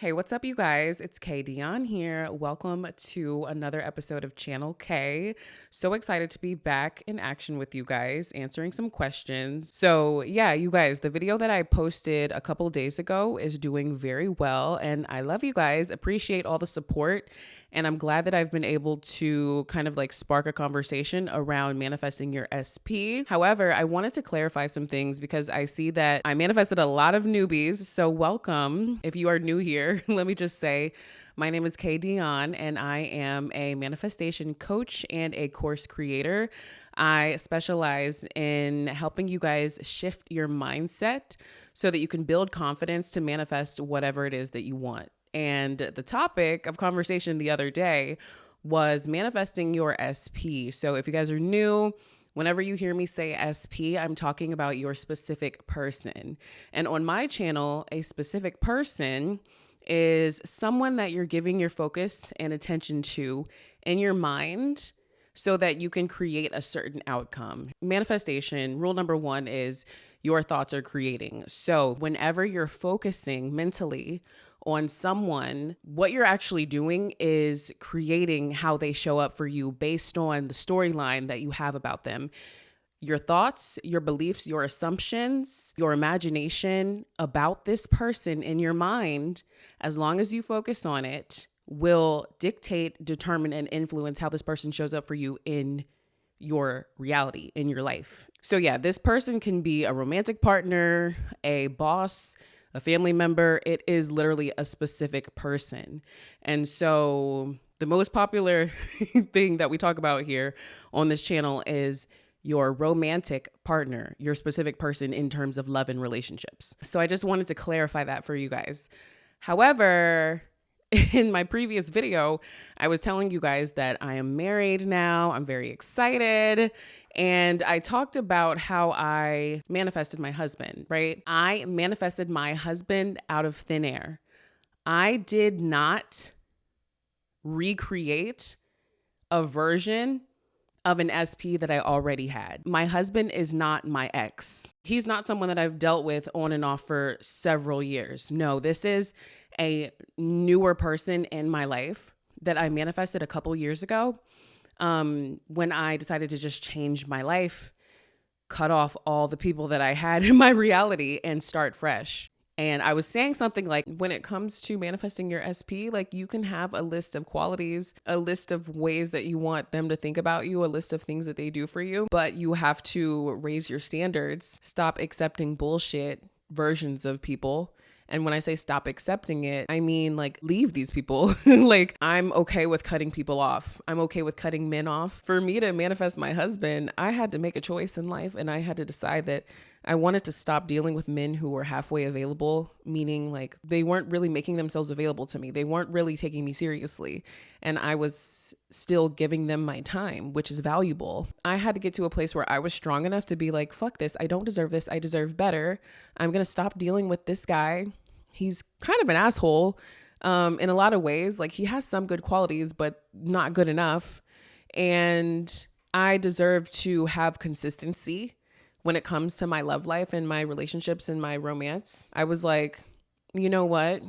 Hey, what's up, you guys? It's K Dion here. Welcome to another episode of Channel K. So excited to be back in action with you guys, answering some questions. So, yeah, you guys, the video that I posted a couple days ago is doing very well, and I love you guys. Appreciate all the support. And I'm glad that I've been able to kind of like spark a conversation around manifesting your SP. However, I wanted to clarify some things because I see that I manifested a lot of newbies. So welcome. If you are new here, let me just say, my name is Kay Dion and I am a manifestation coach and a course creator. I specialize in helping you guys shift your mindset so that you can build confidence to manifest whatever it is that you want. And the topic of conversation the other day was manifesting your SP. So if you guys are new, whenever you hear me say SP, I'm talking about your specific person. And on my channel, a specific person is someone that you're giving your focus and attention to in your mind so that you can create a certain outcome. Manifestation, rule number one is your thoughts are creating. So whenever you're focusing mentally on someone, what you're actually doing is creating how they show up for you based on the storyline that you have about them. Your thoughts, your beliefs, your assumptions, your imagination about this person in your mind, as long as you focus on it, will dictate, determine, and influence how this person shows up for you in your reality, in your life. So yeah, this person can be a romantic partner, a boss, a family member. It is literally a specific person. And so the most popular thing that we talk about here on this channel is your romantic partner, your specific person in terms of love and relationships. So I just wanted to clarify that for you guys. However, in my previous video, I was telling you guys that I am married now. I'm very excited. And I talked about how I manifested my husband, right? I manifested my husband out of thin air. I did not recreate a version of an SP that I already had. My husband is not my ex. He's not someone that I've dealt with on and off for several years. No, this is a newer person in my life that I manifested a couple years ago. When I decided to just change my life, cut off all the people that I had in my reality and start fresh. And I was saying something like, when it comes to manifesting your SP, like you can have a list of qualities, a list of ways that you want them to think about you, a list of things that they do for you, but you have to raise your standards, stop accepting bullshit versions of people. And when I say stop accepting it, I mean like leave these people. Like I'm okay with cutting people off. I'm okay with cutting men off. For me to manifest my husband, I had to make a choice in life and I had to decide that I wanted to stop dealing with men who were halfway available, meaning like they weren't really making themselves available to me. They weren't really taking me seriously. And I was still giving them my time, which is valuable. I had to get to a place where I was strong enough to be like, fuck this. I don't deserve this. I deserve better. I'm going to stop dealing with this guy. He's kind of an asshole in a lot of ways. Like he has some good qualities, but not good enough. And I deserve to have consistency when it comes to my love life and my relationships and my romance. I was like, you know what?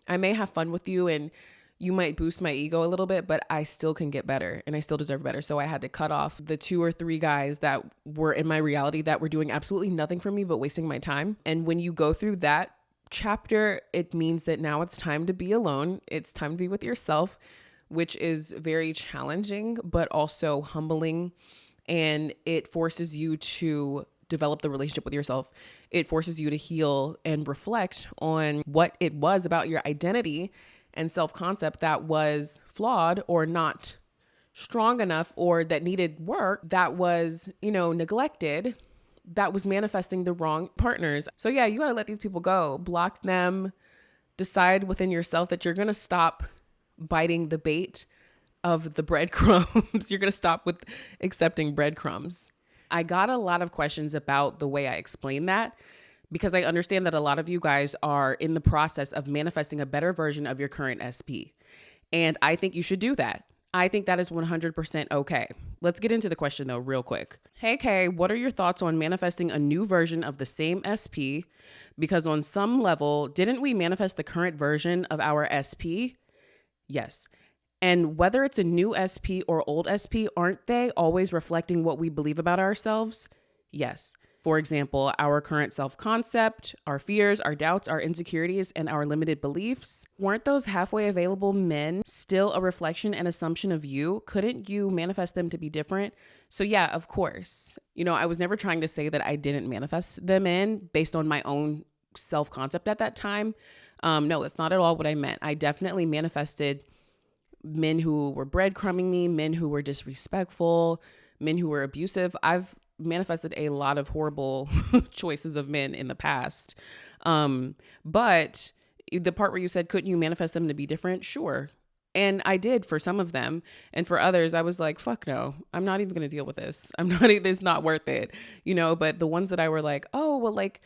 I may have fun with you and you might boost my ego a little bit, but I still can get better and I still deserve better. So I had to cut off the 2 or 3 guys that were in my reality that were doing absolutely nothing for me but wasting my time. And when you go through that chapter, it means that now it's time to be alone. It's time to be with yourself, which is very challenging, but also humbling. And it forces you to develop the relationship with yourself. It forces you to heal and reflect on what it was about your identity and self-concept that was flawed or not strong enough or that needed work, that was, neglected, that was manifesting the wrong partners. So yeah, you gotta let these people go, block them, decide within yourself that you're gonna stop biting the bait of the breadcrumbs. You're going to stop with accepting breadcrumbs. I got a lot of questions about the way I explain that because I understand that a lot of you guys are in the process of manifesting a better version of your current SP. And I think you should do that. I think that is 100% okay. Let's get into the question though, real quick. Hey, Kay, what are your thoughts on manifesting a new version of the same SP? Because on some level, didn't we manifest the current version of our SP? Yes. And whether it's a new SP or old SP, aren't they always reflecting what we believe about ourselves? Yes. For example, our current self-concept, our fears, our doubts, our insecurities, and our limited beliefs. Weren't those halfway available men still a reflection and assumption of you? Couldn't you manifest them to be different? So yeah, of course. I was never trying to say that I didn't manifest them in based on my own self-concept at that time. No, that's not at all what I meant. I definitely manifested men who were breadcrumbing me, men who were disrespectful, men who were abusive. I've manifested a lot of horrible choices of men in the past. But the part where you said, couldn't you manifest them to be different? Sure. And I did for some of them. And for others, I was like, fuck no, I'm not even going to deal with this. It's not worth it, but the ones that I were like, oh, well, like,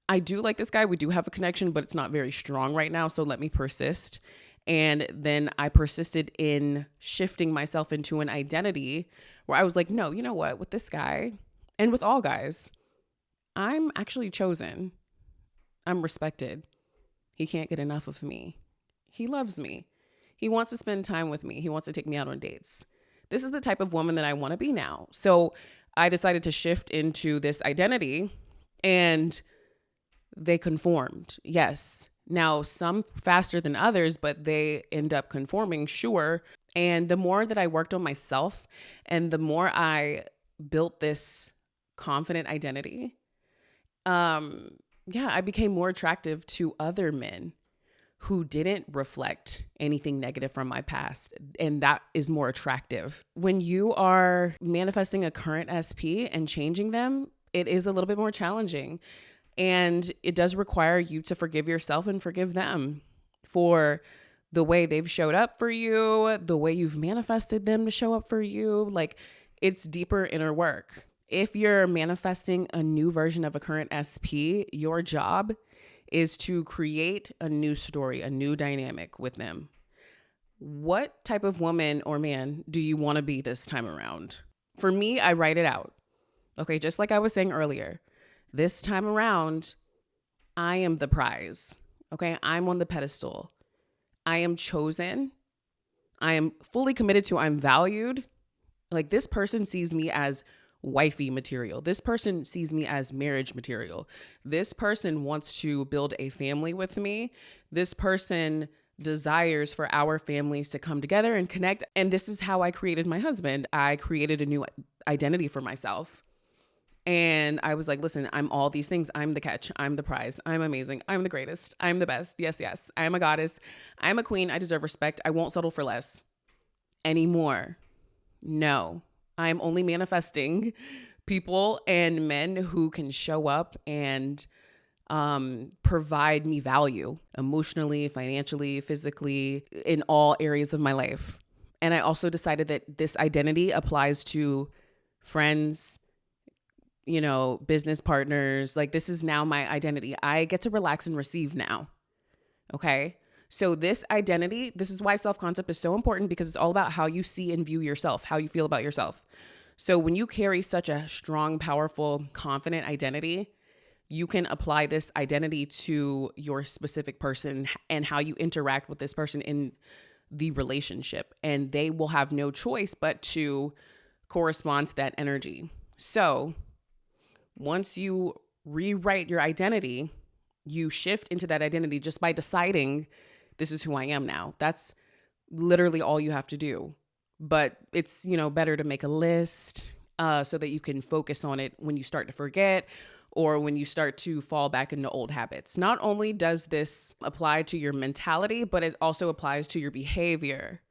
I do like this guy. We do have a connection, but it's not very strong right now. So let me persist. And then I persisted in shifting myself into an identity where I was like, no, you know what? With this guy and with all guys, I'm actually chosen. I'm respected. He can't get enough of me. He loves me. He wants to spend time with me. He wants to take me out on dates. This is the type of woman that I want to be now. So I decided to shift into this identity, and they conformed. Yes. Now, some faster than others, but they end up conforming, sure. And the more that I worked on myself and the more I built this confident identity, I became more attractive to other men who didn't reflect anything negative from my past. And that is more attractive. When you are manifesting a current SP and changing them, it is a little bit more challenging. And it does require you to forgive yourself and forgive them for the way they've showed up for you, the way you've manifested them to show up for you. Like, it's deeper inner work. If you're manifesting a new version of a current SP, your job is to create a new story, a new dynamic with them. What type of woman or man do you want to be this time around? For me, I write it out. Okay, just like I was saying earlier, this time around, I am the prize. Okay, I'm on the pedestal. I am chosen. I am fully committed to, I'm valued. Like, this person sees me as wifey material. This person sees me as marriage material. This person wants to build a family with me. This person desires for our families to come together and connect. And this is how I created my husband. I created a new identity for myself. And I was like, listen, I'm all these things. I'm the catch. I'm the prize. I'm amazing. I'm the greatest. I'm the best. Yes, yes. I'm a goddess. I'm a queen. I deserve respect. I won't settle for less anymore. No, I'm only manifesting people and men who can show up and provide me value emotionally, financially, physically, in all areas of my life. And I also decided that this identity applies to friends, business partners. Like, this is now my identity. I get to relax and receive now. Okay. So this identity, this is why self-concept is so important, because it's all about how you see and view yourself, how you feel about yourself. So when you carry such a strong, powerful, confident identity, you can apply this identity to your specific person and how you interact with this person in the relationship. And they will have no choice but to correspond to that energy. So once you rewrite your identity, you shift into that identity just by deciding, this is who I am now. That's literally all you have to do. But it's, better to make a list so that you can focus on it when you start to forget or when you start to fall back into old habits. Not only does this apply to your mentality, but it also applies to your behavior,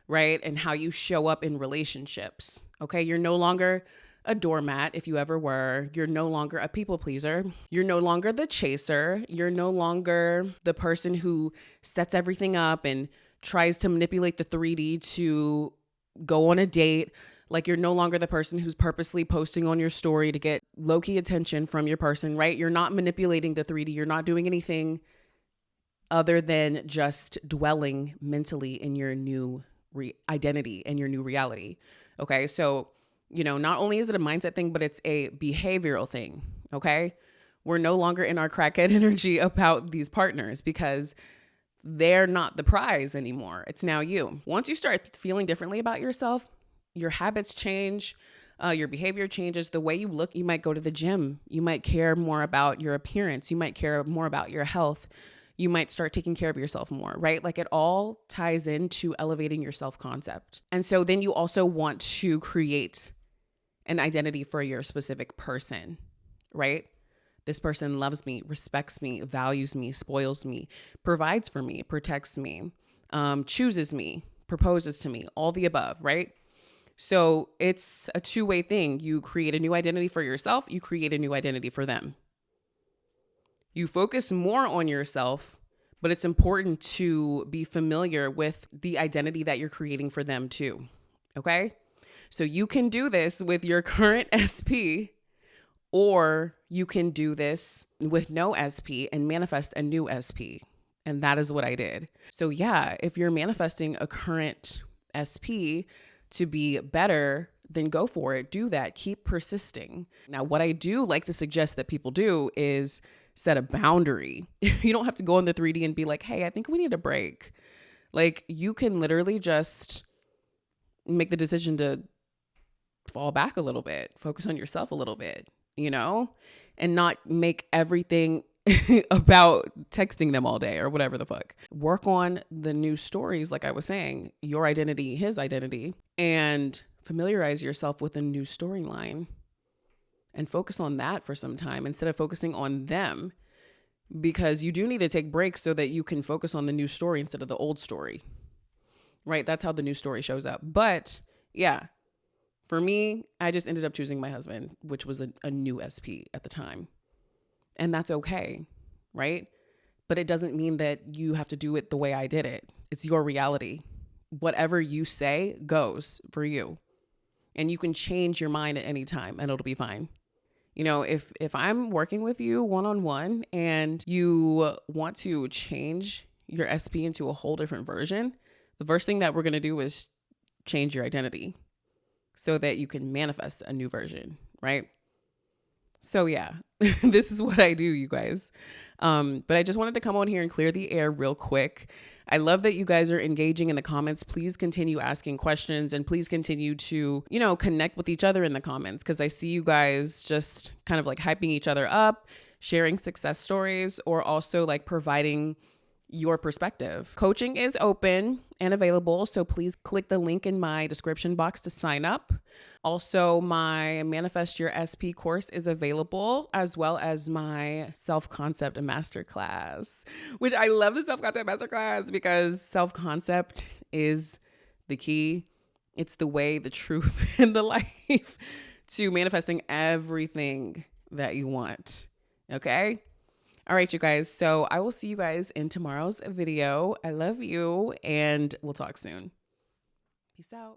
right? And how you show up in relationships. Okay, you're no longer a doormat if you ever were. You're no longer a people pleaser. You're no longer the chaser. You're no longer the person who sets everything up and tries to manipulate the 3D to go on a date. Like, you're no longer the person who's purposely posting on your story to get low-key attention from your person, right? You're not manipulating the 3D. You're not doing anything other than just dwelling mentally in your new identity and your new reality. Okay. So, not only is it a mindset thing, but it's a behavioral thing. Okay. We're no longer in our crackhead energy about these partners because they're not the prize anymore. It's now you. Once you start feeling differently about yourself, your habits change, your behavior changes, the way you look. You might go to the gym. You might care more about your appearance. You might care more about your health. You might start taking care of yourself more, right? Like it all ties into elevating your self-concept. And so then you also want to create an identity for your specific person, right? This person loves me, respects me, values me, spoils me, provides for me, protects me, chooses me, proposes to me, all the above, right? So it's a two-way thing. You create a new identity for yourself. You create a new identity for them. You focus more on yourself, but it's important to be familiar with the identity that you're creating for them too. Okay? So you can do this with your current SP, or you can do this with no SP and manifest a new SP. And that is what I did. So yeah, if you're manifesting a current SP to be better, then go for it. Do that. Keep persisting. Now, what I do like to suggest that people do is set a boundary. You don't have to go in the 3D and be like, hey, I think we need a break. Like you can literally just make the decision to fall back a little bit, focus on yourself a little bit, and not make everything about texting them all day or whatever the fuck. Work on the new stories, like I was saying, your identity, his identity, and familiarize yourself with a new storyline and focus on that for some time instead of focusing on them, because you do need to take breaks so that you can focus on the new story instead of the old story, right? That's how the new story shows up. But yeah, for me, I just ended up choosing my husband, which was a new SP at the time. And that's okay, right? But it doesn't mean that you have to do it the way I did it. It's your reality. Whatever you say goes for you. And you can change your mind at any time and it'll be fine. If I'm working with you one-on-one and you want to change your SP into a whole different version, the first thing that we're going to do is change your identity so that you can manifest a new version, right? So yeah, this is what I do, you guys. But I just wanted to come on here and clear the air real quick. I love that you guys are engaging in the comments. Please continue asking questions and please continue to, connect with each other in the comments, because I see you guys just kind of like hyping each other up, sharing success stories, or also like providing your perspective. Coaching is open and available, so please click the link in my description box to sign up. Also, my Manifest Your SP course is available, as well as my self-concept masterclass, which I love the self-concept masterclass because self-concept is the key. It's the way, the truth, and the life to manifesting everything that you want. Okay? All right, you guys. So I will see you guys in tomorrow's video. I love you, and we'll talk soon. Peace out.